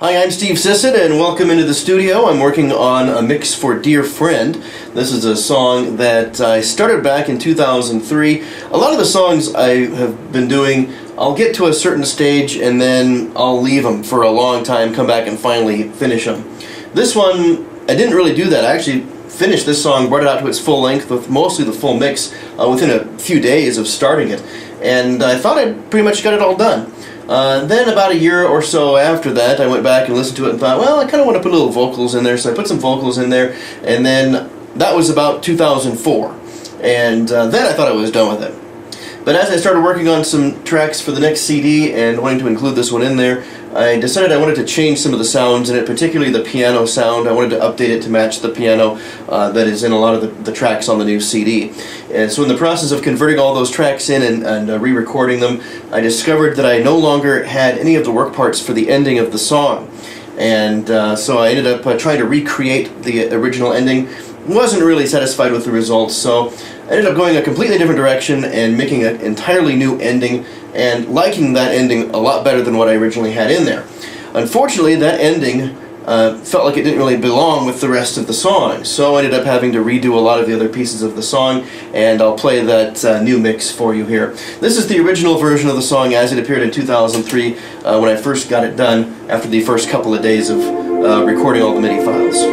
Hi, I'm Steve Sisson, and welcome into the studio. I'm working on a mix for Dear Friend. This is a song that I started back in 2003. A lot of the songs I have been doing, I'll get to a certain stage and then I'll leave them for a long time, come back and finally finish them. This one, I didn't really do that. I actually finished this song, brought it out to its full length with mostly the full mix within a few days of starting it. And I thought I'd pretty much got it all done. Then about a year or so after that, I went back and listened to it and thought, well, I kind of want to put little vocals in there, so I put some vocals in there, and then that was about 2004, and then I thought I was done with it. But as I started working on some tracks for the next CD and wanting to include this one in there, I decided I wanted to change some of the sounds in it, particularly the piano sound. I wanted to update it to match the piano that is in a lot of the tracks on the new CD. And so in the process of converting all those tracks in and re-recording them, I discovered that I no longer had any of the work parts for the ending of the song. And so I ended up trying to recreate the original ending. Wasn't really satisfied with the results, so I ended up going a completely different direction and making an entirely new ending, and liking that ending a lot better than what I originally had in there. Unfortunately, that ending felt like it didn't really belong with the rest of the song, so I ended up having to redo a lot of the other pieces of the song, and I'll play that new mix for you here. This is the original version of the song as it appeared in 2003 when I first got it done after the first couple of days of recording all the MIDI files.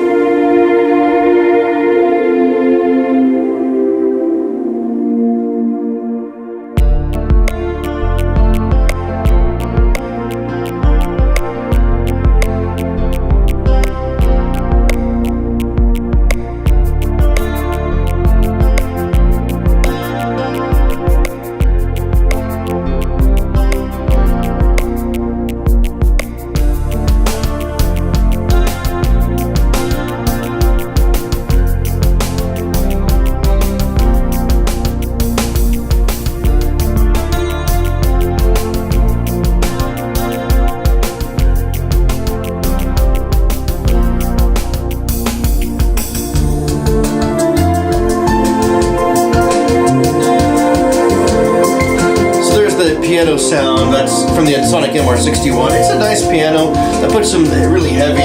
Piano sound, that's from the ENSONIQ MR-61. It's a nice piano. I put some really heavy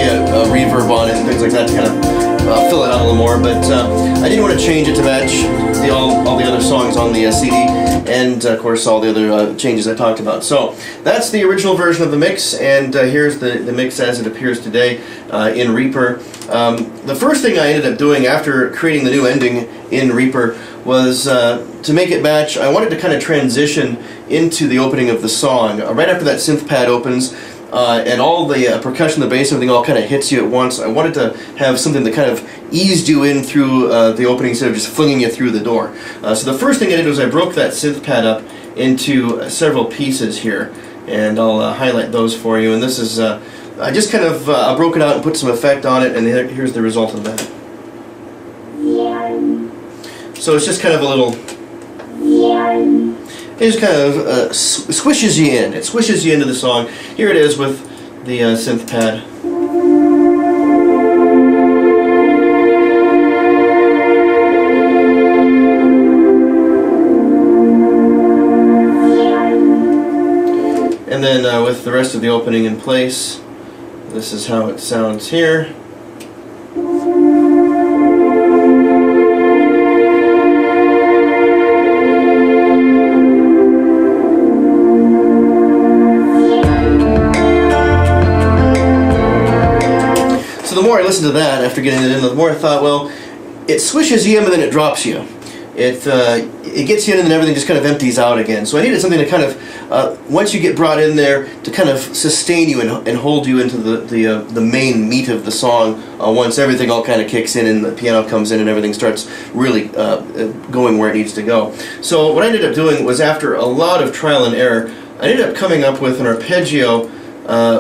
reverb on it and things like that to kind of fill it out a little more, but I didn't want to change it to match all the other songs on the CD, and of course all the other changes I talked about. So that's the original version of the mix, and here's the mix as it appears today in Reaper. The first thing I ended up doing after creating the new ending in Reaper was to make it match. I wanted to kind of transition into the opening of the song. Right after that synth pad opens and all the percussion, the bass, everything all kind of hits you at once, I wanted to have something that kind of eased you in through the opening instead of just flinging you through the door. So the first thing I did was I broke that synth pad up into several pieces here, and I'll highlight those for you. And this is, I just kind of broke it out and put some effect on it, and here's the result of that. So it's just kind of a little, it just kind of swishes you in. It swishes you into the song. Here it is with the synth pad. And then with the rest of the opening in place, this is how it sounds here. So the more I listened to that after getting it in, the more I thought, well, it swishes you in and then it drops you. It gets you in and then everything just kind of empties out again. So I needed something to kind of, once you get brought in there, to kind of sustain you and hold you into the main meat of the song once everything all kind of kicks in and the piano comes in and everything starts really going where it needs to go. So what I ended up doing was, after a lot of trial and error, I ended up coming up with an arpeggio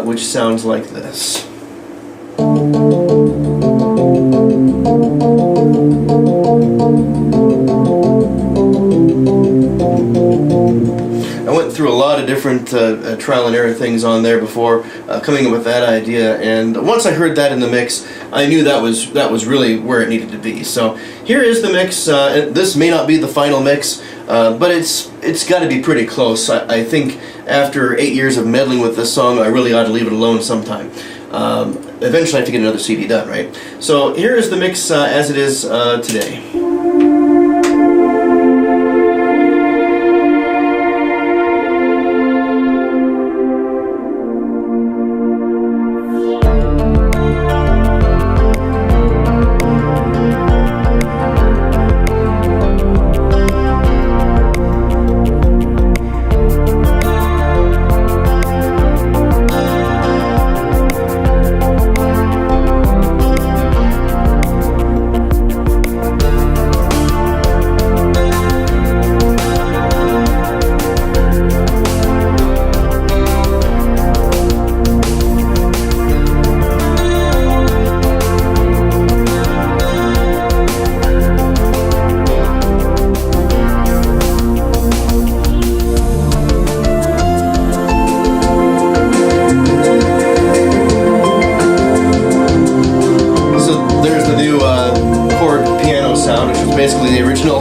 which sounds like this. I went through a lot of different trial and error things on there before coming up with that idea, and once I heard that in the mix, I knew that was really where it needed to be. So here is the mix. This may not be the final mix, but it's got to be pretty close. I think after 8 years of meddling with this song, I really ought to leave it alone sometime. eventually I have to get another CD done, right? So here is the mix as it is today. Basically the original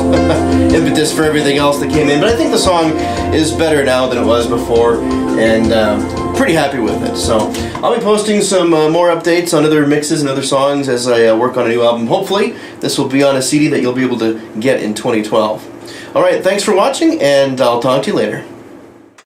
impetus for everything else that came in, but I think the song is better now than it was before, and pretty happy with it. So I'll be posting some more updates on other mixes and other songs as I work on a new album. Hopefully this will be on a CD that you'll be able to get in 2012. Alright, thanks for watching, and I'll talk to you later.